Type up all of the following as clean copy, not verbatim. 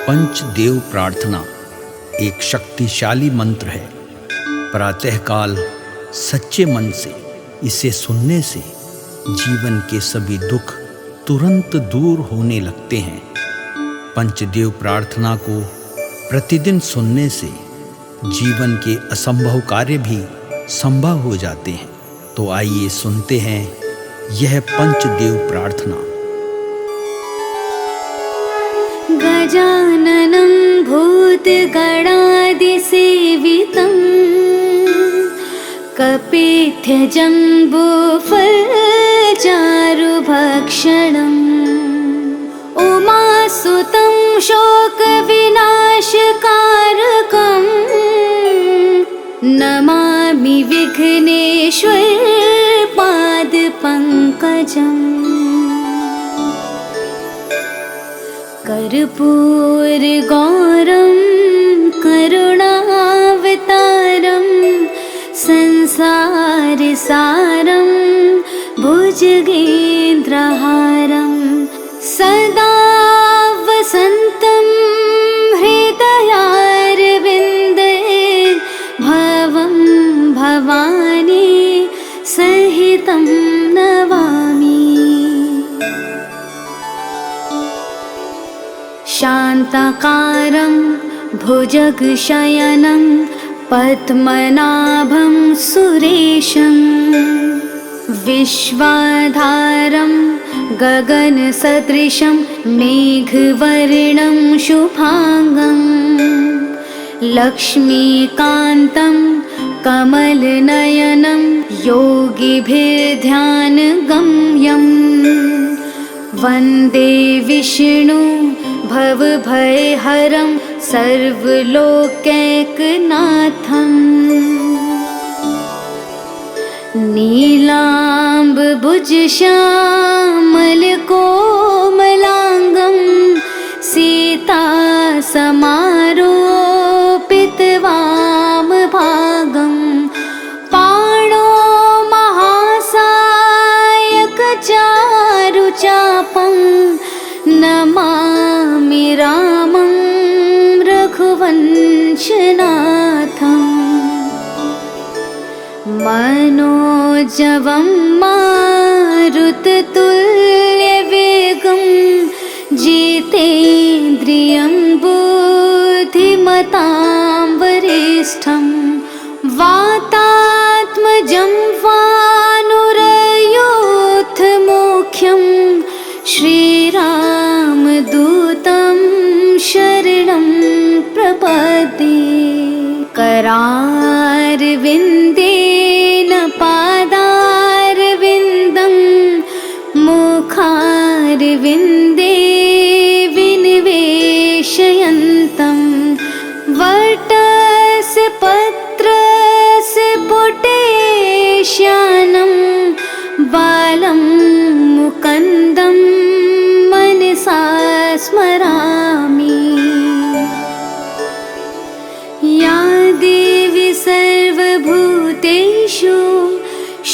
पंचदेव प्रार्थना एक शक्तिशाली मंत्र है। प्रातःकाल सच्चे मन से इसे सुनने से जीवन के सभी दुख तुरंत दूर होने लगते हैं। पंचदेव प्रार्थना को प्रतिदिन सुनने से जीवन के असंभव कार्य भी संभव हो जाते हैं। तो आइए सुनते हैं यह पंचदेव प्रार्थना। गजाननं भूतगणादिसेवितं कपित्थजम्बूफलचारुभक्षणम् उमासुतं शोकविनाशकारकम् नमामि विघ्नेश्वर पादपङ्कजम्। कर्पूरगौरं करुणावतारं संसारसारं भुजगेन्द्रहारं सदा वसन्तं हृदयारविन्दे भवं भवानी सहितं नमामि। शान्ताकारं भुजगशयनं पद्मनाभं सुरेशं विश्वाधारं गगनसदृशं मेघवर्णं शुभांगं लक्ष्मीकान्तं कमलनयनं योगिभिर्ध्यानगम्यं वन्दे विष्णु भवभयहरं सर्वलोकैकनाथम्। नीलाम्बुजश्यामलकोमलाङ्गं सीतासमारोपितवामभागं पाणो महासायकचारुचापं नमामि रामं रघुवंशनाथम्। मनोजवं मारुततुल्यवेगं जितेन्द्रियं बुद्धिमतां वरिष्ठं वातात्मजं वानुरयूथमुख्यं श्रीरामदूतं शरणं प्रपद्ये। करारविन्देन पादारविन्दं मुखारविन्दे विनिवेशयन्तं वटस्य पत्रस्य पुटेश्यानं बालं मुकुन्दं मनसा स्मरामि। या देवी सर्वभूतेषु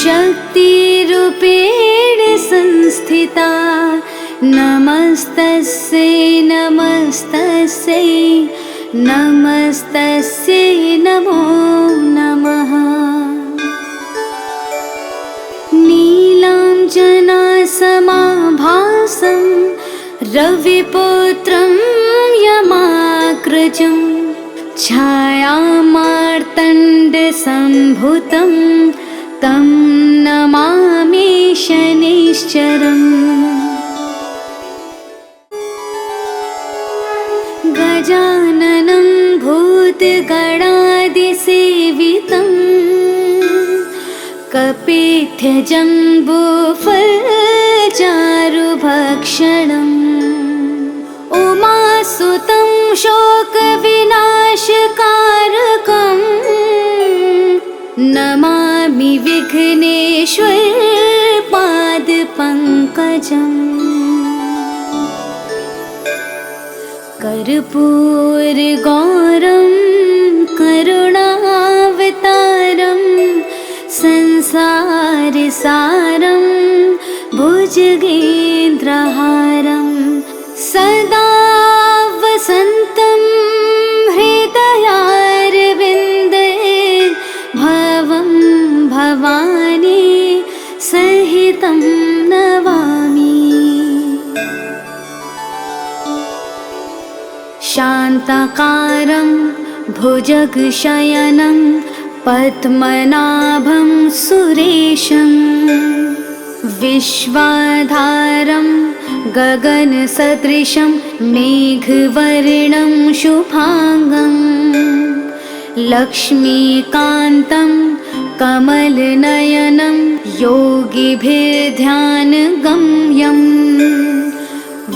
शक्तिरूपेण संस्थिता नमस्तस्यै नमस्तस्यै नमस्तस्यै नमो नमः। नीलाञ्जनासमाभासं रविपुत्रं यमाग्रजं छायामार्तण्डसम्भुतं तं नमामि शनैश्चरम्। गजाननं भूतगणादिसेवितं कपित्थजम्बूफलचारुभक्षणम् उमासुतं शोकविनाशकारकम् नमामि विघ्नेश्वर पादपङ्कजम्। कर्पूरगौरं करुणावतारं संसारसारं भुजगेन्द्रहारं सदा वसन्तं शान्ताकारं भुजगशयनं पद्मनाभं सुरेशं विश्वाधारं गगनसदृशं मेघवर्णं शुभांगं लक्ष्मीकान्तं कमलनयनं योगिभिर्ध्यानगम्यं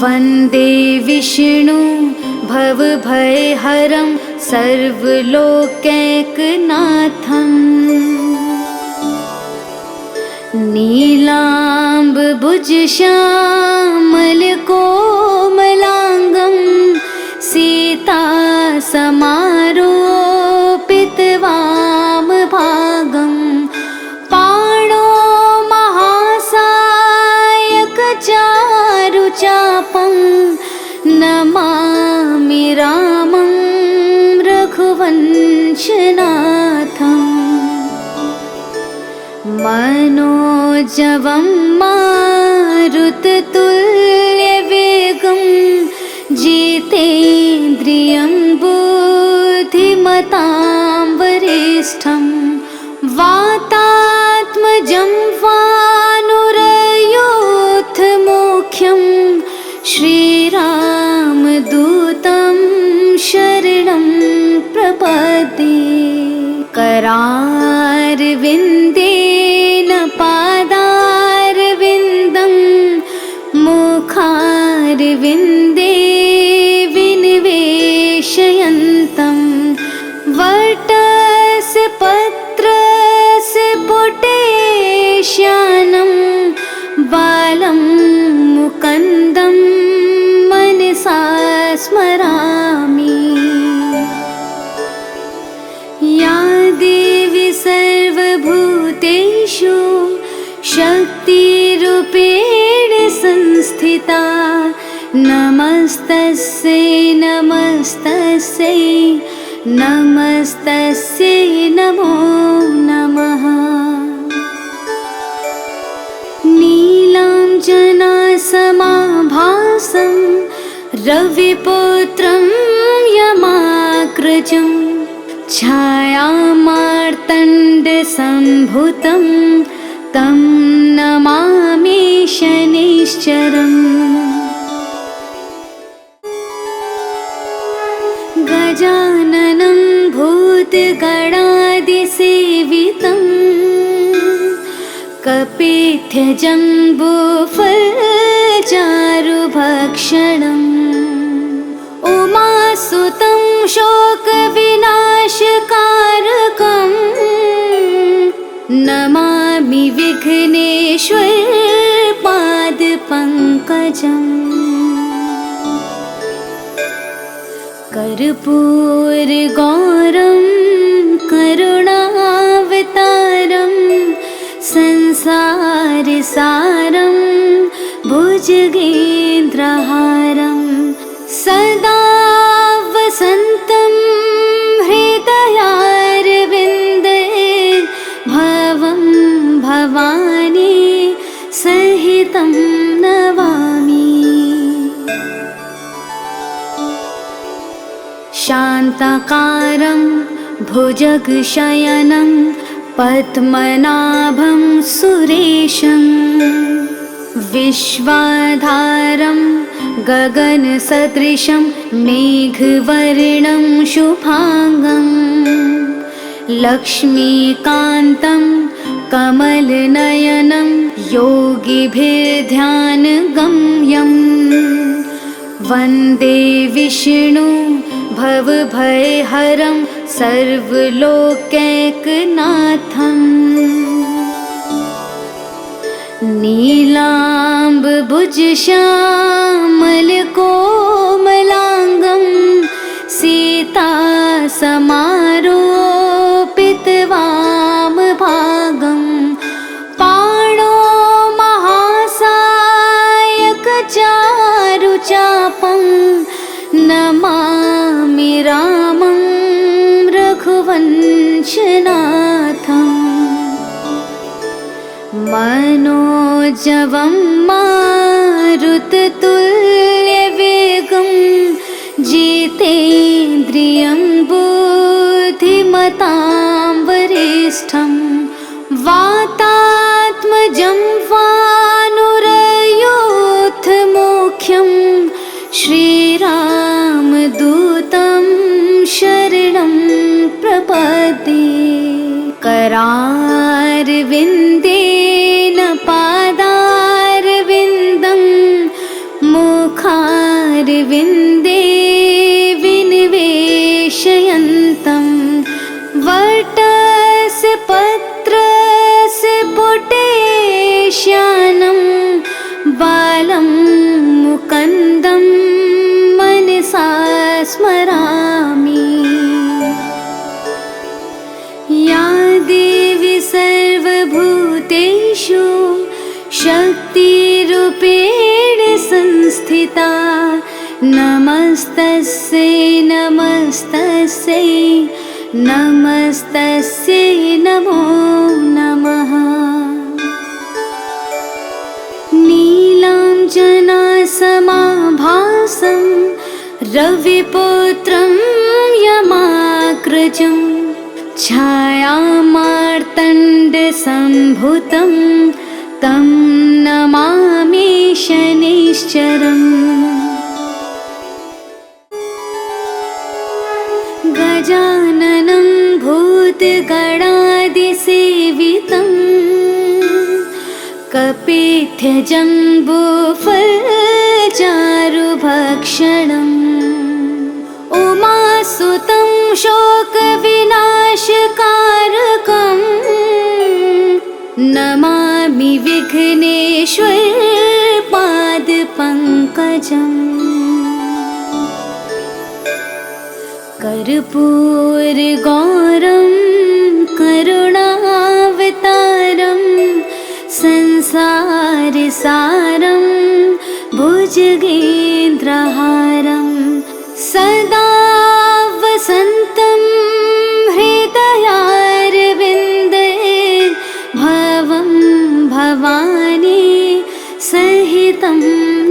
वन्दे विष्णु भवभयहरं सर्वलोकैकनाथम् नीलाम्बुजश्यामलकोमलाङ्गं सीतासमारोपितवामभागं पाणो महासायकचारुचापं नमामि रामं रघुवंशनाथम् मनोजवं मारुततुल्यवेगं जितेन्द्रियं बुद्धिमतां वरिष्ठं वातात्मजं वानुरयूथमुख्यं श्रीरामदूतं शरणं प्रपद्ये करारविन्देन पादारविन्दं मुखारविन्दे विनिवेशयन्तं वटस्य पत्रस्य पुटेश्यानं बालं मुकुन्दं मनसा स्मरामि। या देवी सर्वभूतेषु शक्तिरूपेण संस्थिता नमस्तस्यै नमस्तस्यै नमस्तस्यै नमो नमः। नीलाञ्जनासमाभासं रविपुत्रं यमाग्रजं छायामार्तण्डसम्भुतं तं नमामि शनैश्चरम्। गजाननं भूतगणादिसेवितं कपित्थजम्बूफलचारुभक्षणम् उमासुतं शोकविनाशकारकं नमामि विघ्नेश्वरपादपङ्कजम्। कर्पूरगौरं करुणावतारं संसारसारं भुजगेन्द्रहारं सदा वसन्तं हृदयारविन्दे भवं भवानी सहितं नमामि। शान्ताकारं भुजगशयनं पद्मनाभं सुरेशं विश्वाधारं गगनसदृशं मेघवर्णं शुभांगं लक्ष्मीकान्तं कमलनयनं योगिभिर्ध्यानगम्यं वन्दे विष्णु भवभयहरं सर्वलोकैकनाथम् नीलाम्बुजश्यामलकोमलाङ्गं सीतासमारोपितवामभागं पाणो महासायकचारुचापं नमामि रामं रघुवंशनाथम् मनोजवं मारुततुल्यवेगं जिते वरिष्ठं वातात्मजं वानुरयोधमुख्यं श्रीरामदूतं शरणं प्रपद्ये। करारविन्देन पादारविन्दं मुखारविन्दे विनिवेशयन्तं वटस्य पत्रस्य पुटेश्यानं बालं मुकुन्दं मनसा स्मरामि। या देवी सर्वभूतेषु शक्तिरूपेण संस्थिता नमस्तस्यै नमस्तस्यै नमस्तस्यै नमो नमः। नीलाञ्जनासमाभासं रविपुत्रं यमाग्रजं छायामार्तण्डसम्भुतं तं नमामि शनैश्चरम्। गजाननं भूतगणादिसेवितं कपित्थजम्बूफलचारुभक्षणम् उमासुतं शोकविनाशकारकं नमामि विघ्नेश्वरपादपङ्कजम्। कर्पूरगौरं करुणावतारं संसारसारं भुजगेन्द्रहारं सदा वसन्तं हृदयारविन्दे भवं भवानी सहितं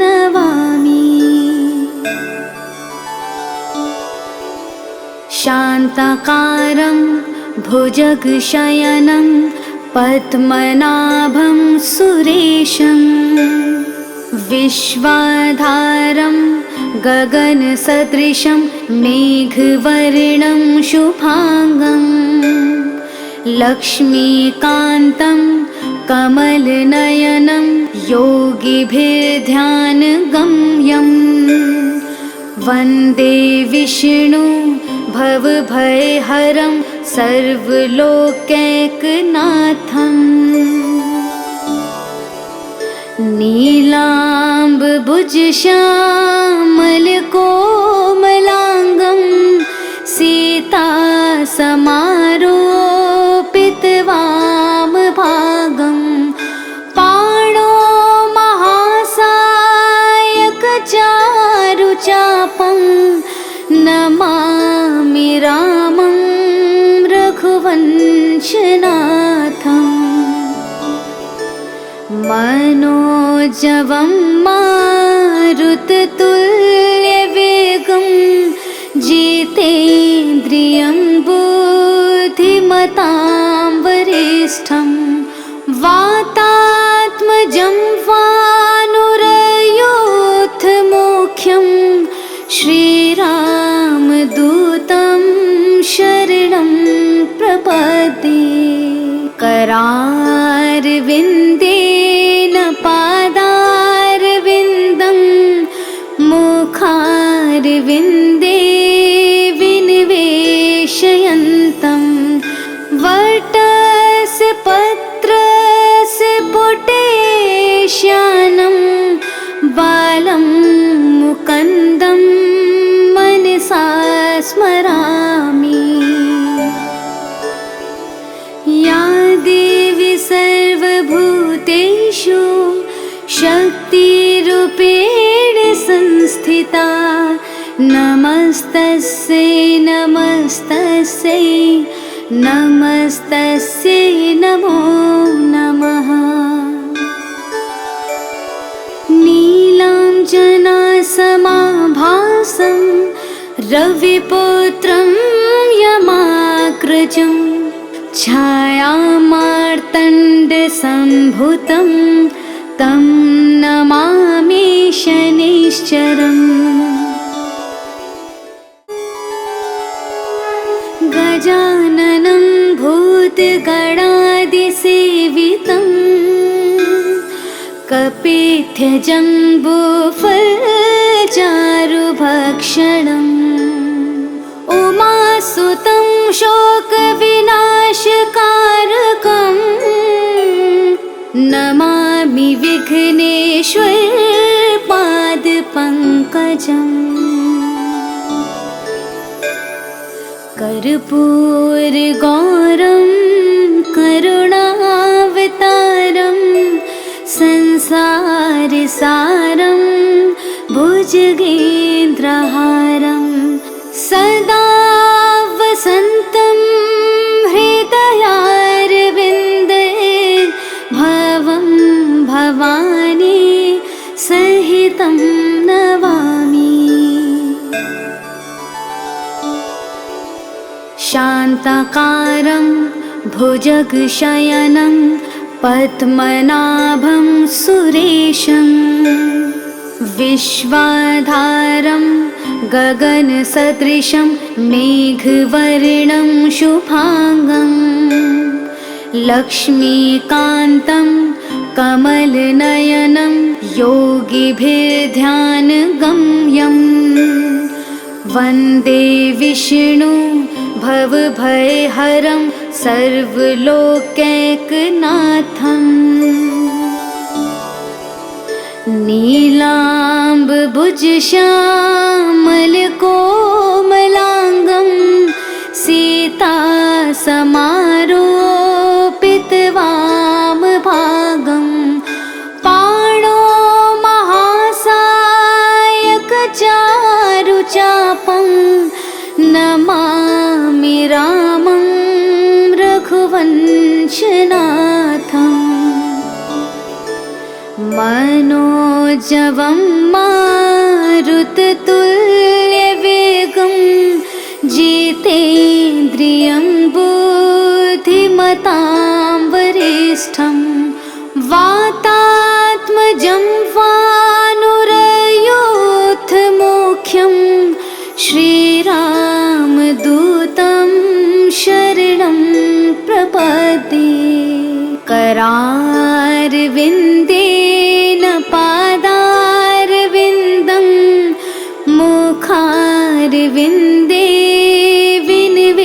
नमामि। शान्ताकारं भुजगशयनं पद्मनाभं सुरेशं विश्वाधारं गगनसदृशं मेघवर्णं शुभांगं लक्ष्मीकान्तं कमलनयनं योगिभिर्ध्यानगम्यं वन्दे विष्णु भवभयहरं सर्वलोकैकनाथम्। नीलाम्बुजश्यामलकोमलाङ्गं सीतासमारोपितवामभागं पाणो महासायकचारुचापं नमामि रामं रघुवंशनाथम्। मनोजवं मारुततुल्यवेगं जितेन्द्रियं बुद्धिमतां वरिष्ठं वातात्मजं वानुरयोधमुख्यं श्रीरामदूतं शरणं प्रपद्ये। करारविन्देन पादारविन्दं मुखारविन्दे विनिवेशयन्तं वटस्य पत्रस्य पुटेश्यानं बालं मुकुन्दं मनसा स्मरामि। या देवी सर्वभूतेषु शक्तिरूपेण संस्थिता नमस्तस्यै नमस्तस्यै नमस्तस्यै नमो नमः। नीलाञ्जनासमाभासं रविपुत्रं यमाग्रजं छायामार्तण्डसम्भुतं तं नमामि शनैश्चरम्। गजाननं भूतगणादिसेवितं कपित्थजम्बूफलचारुभक्षणम्। उमासुतं शोकविनाशकारकं नमामि विघ्नेश्वरपादपङ्कजम्। कर्पूरगौरं करुणावतारं संसारसारं भुजगेन्द्रहारं सदा वसन्तं हृदयारविन्दे भवं भवानी सहितं नमामि। शान्ताकारं भुजगशयनं पद्मनाभं सुरेशं विश्वाधारं गगनसदृशं मेघवर्णं शुभांगं लक्ष्मीकान्तं कमलनयनं योगिभिर्ध्यानगम्यं वन्दे विष्णु भवभयहरं सर्वलोकैकनाथम्। नीलाम्बुजश्यामलकोमलाङ्गं सीतासमारोपितवामभागं पाणो महासायकचारुचापं नमामि रामं रघुवंशनाथम्। मनोजवं मारुततुल्यवेगं जितेन्द्रियं बुद्धिमतां वरिष्ठं वातात्मजं वानुरयूथमुख्यं श्रीरामदूतं शरणं प्रपद्ये। करारविन्देन पादारविन्दं मुखारविन्दे विनिवेशयन्तं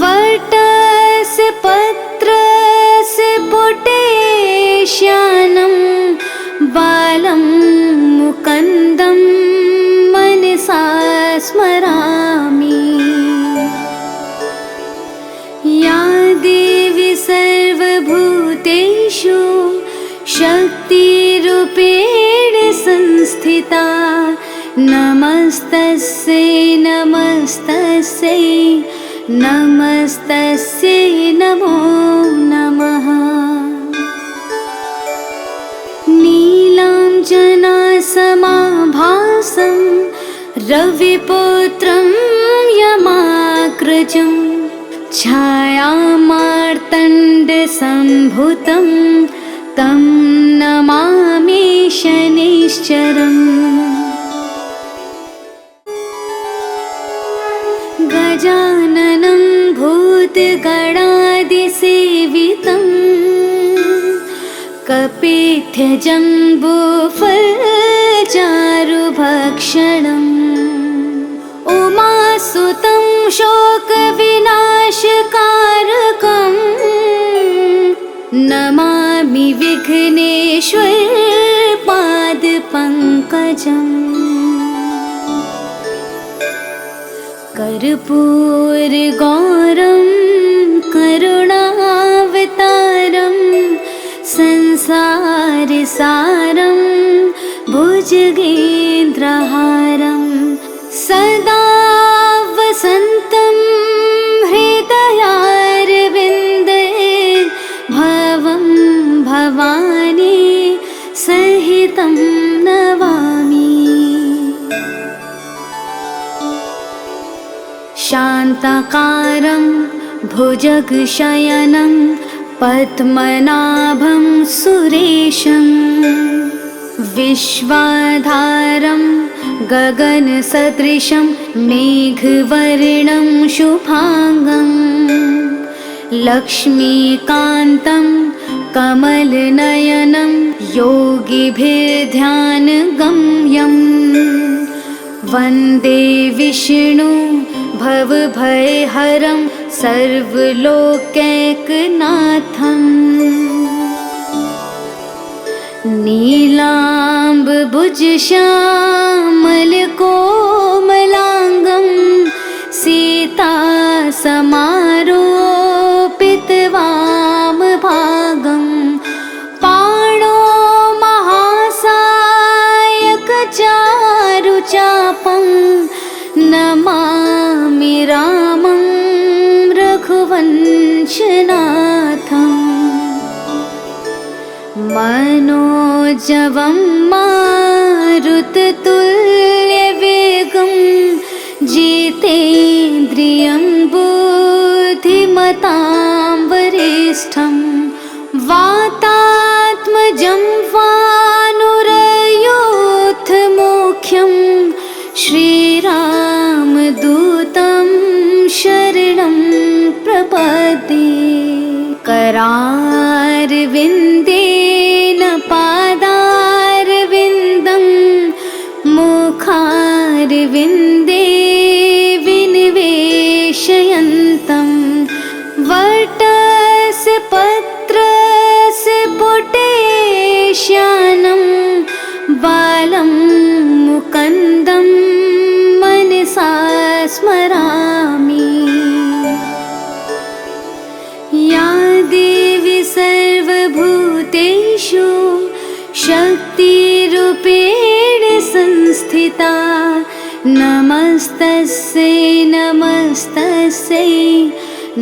वटस्य पत्रस्य पुटेश्यानं बालं मुकुन्दं मनसा स्मरामि। या देवी सर्वभूतेषु शक्तिरूपेण संस्थिता नमस्तस्यै नमस्तस्यै नमस्तस्यै नमो नमः। नीलाञ्जनासमाभासं रविपुत्रं यमाग्रजं छायामार्तण्डसम्भुतं तं नमामि शनैश्चरम्। गजाननं भूतगणादिसेवितं कपित्थजम्बूफलचारुभक्षणम्। उमासुतं शोकविनाशकारकं नमामि विघ्नेश्वरपादपङ्कजम्। कर्पूरगौरं करुणावतारं संसारसारं भुजगेन्द्रहारं सदा वसन्तं हृदयारविन्दे भवं भवानी सहितं नमामि। शान्ताकारं भुजगशयनं पद्मनाभं सुरेशं विश्वाधारं गगनसदृशं मेघवर्णं शुभांगं लक्ष्मीकान्तं कमलनयनं योगिभिर्ध्यानगम्यं वन्दे विष्णु भवभयहरं सर्वलोकैकनाथम् नीलाम्बुजश्यामलकोमलाङ्गं सीतासमारोपितवामभागं पाणो महासायकचारुचापं नमामि रामं रघुवंशनाथम् मनोजवं मारुततुल्यवेगं जितेन्द्रियं बुद्धिमतां वरिष्ठं वातात्मजं वानुरयूथमुख्यं श्रीरामदूतं शरणं प्रपद्ये करारविन्देन पादारविन्दं मुखारविन्दे विनिवेशयन्तं वटस्य पत्रस्य पुटेश्यानं बालं मुकुन्दं मनसा स्मरामि। या देवी सर्वभूतेषु शक्तिरूपेण संस्थिता नमस्तस्यै नमस्तस्यै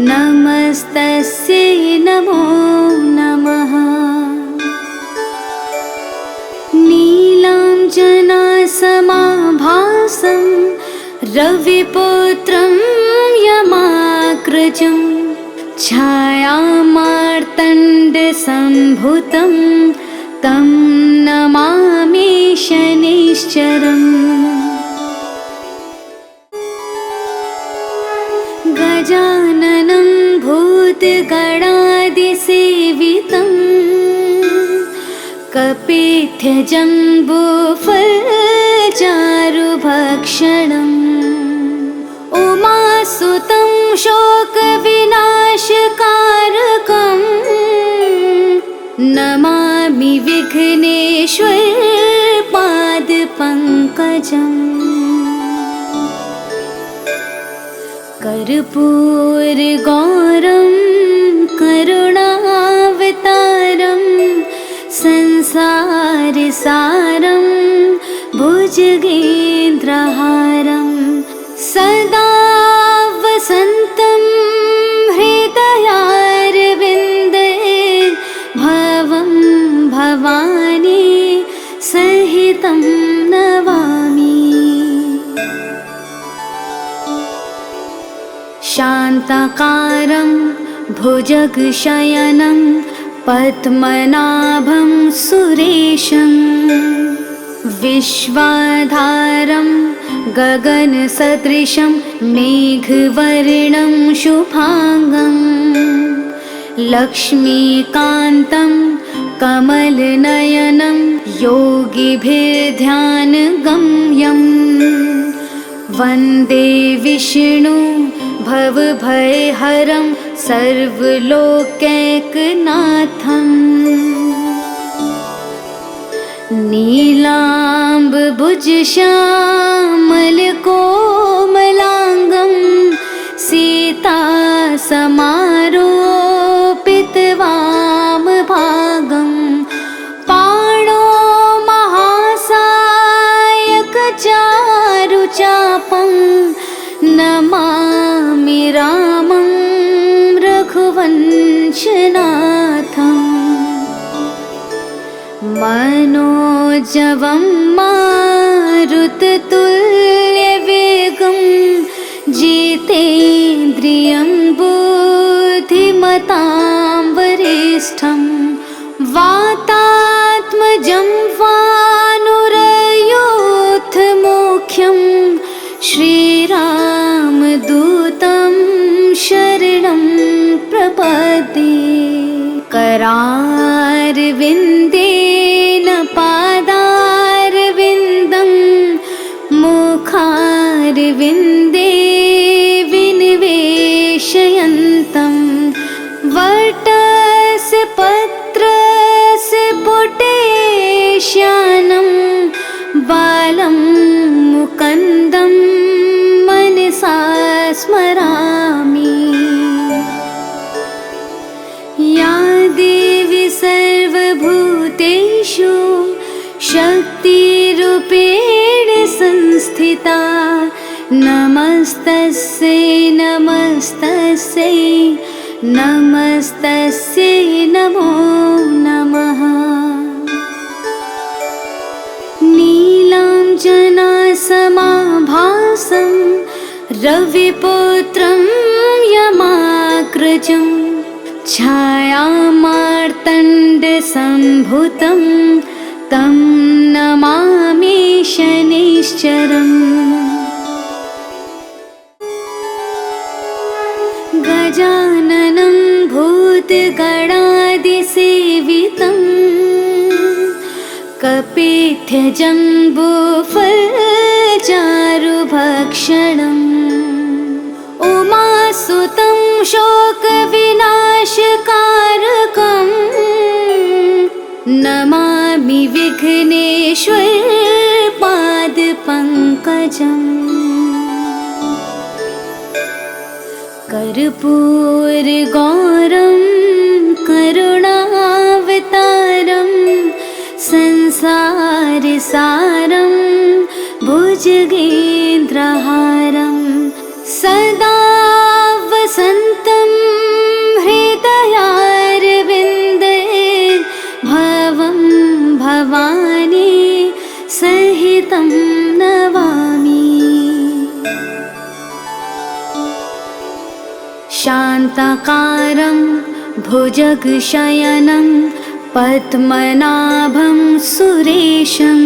नमस्तस्यै नमो नमः। नीलाञ्जनासमाभासं रविपुत्रं यमाग्रजं छायामार्तण्डसम्भुतं तं नमामि शनैश्चरम्। गजाननं भूतगणादिसेवितं कपित्थजम्बूफलचारुभक्षणम् उमासुतं शोकविनाशकारकं नमामि विघ्नेश्वरपादपङ्कजम्। कर्पूरगौरं करुणावतारं संसारसारं भुजगेन्द्रहारं सदा वसन्तं हृदयारविन्दे भवं भवानी सहितं नमामि। शान्ताकारं भुजगशयनं पद्मनाभं सुरेशं विश्वाधारं गगनसदृशं मेघवर्णं शुभांगं लक्ष्मीकान्तं कमलनयनं योगिभिर्ध्यानगम्यं वन्दे विष्णु भवभयहरं सर्वलोकैकनाथम् नीलाम्बुजश्यामलकोमलाङ्गं सीतासमारोपितवामभागं पाणो महासायकचारुचापं नमामि रामं रघुवंशनाथम् मनोजवं मारुततुल्यवेगं जिते वरिष्ठं वातात्मजं वानुरयोधमुख्यं श्रीरामदूतं शरणं प्रपद्ये। करारविन्देन पादारविन्दं मुखारविन्दे विनिवेशयन्तं वटस्य पत्रस्य पुटेश्यानं बालं मुकुन्दं मनसा स्मरामि। या देवी सर्वभूतेषु शक्तिरूपेण संस्थिता नमस्तस्यै नमस्तस्यै नमस्तस्यै नमो नमः। नीलाञ्जनासमाभासं रविपुत्रं यमाग्रजं छायामार्तण्डसम्भुतं तं नमामि शनैश्चरम्। गजाननं भूतगणादिसेवितं कपित्थजम्बूफलचारुभक्षणम् उमासुतं शोकविनाशकारकं नमामि विघ्नेश्वरपादपङ्कजम्। कर्पूरगौरं करुणावतारं संसारसारं भुजगेन्द्रहारं सदा वसन्तं हृदयारविन्दे भवं भवानी सहितं नमामि। शान्ताकारं भुजगशयनं पद्मनाभं सुरेशं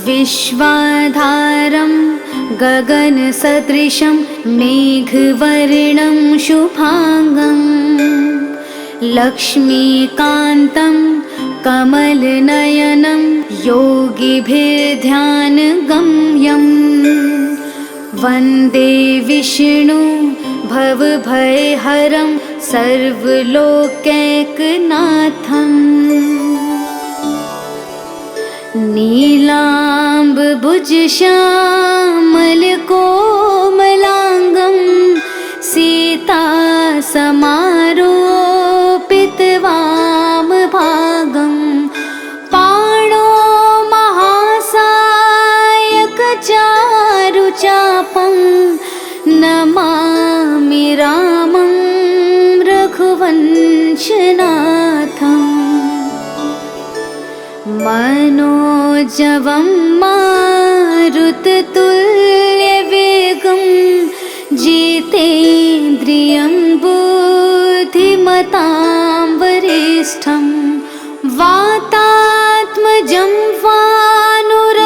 विश्वाधारं गगनसदृशं मेघवर्णं शुभांगं लक्ष्मीकान्तं कमलनयनं योगिभिर्ध्यानगम्यं वन्दे विष्णु भवभयहरं सर्वलोकैकनाथम्। नीलाम्बुजश्यामलकोमलाङ्गं सीतासमारोपितवामभागं पाणो महासायकचारुचापं नमामि रामं रघुवंशनाथम्। मनोजवं मारुततुल्यवेगं जितेन्द्रियं बुद्धिमतां वरिष्ठं वातात्मजं वानुरयोधमुख्यं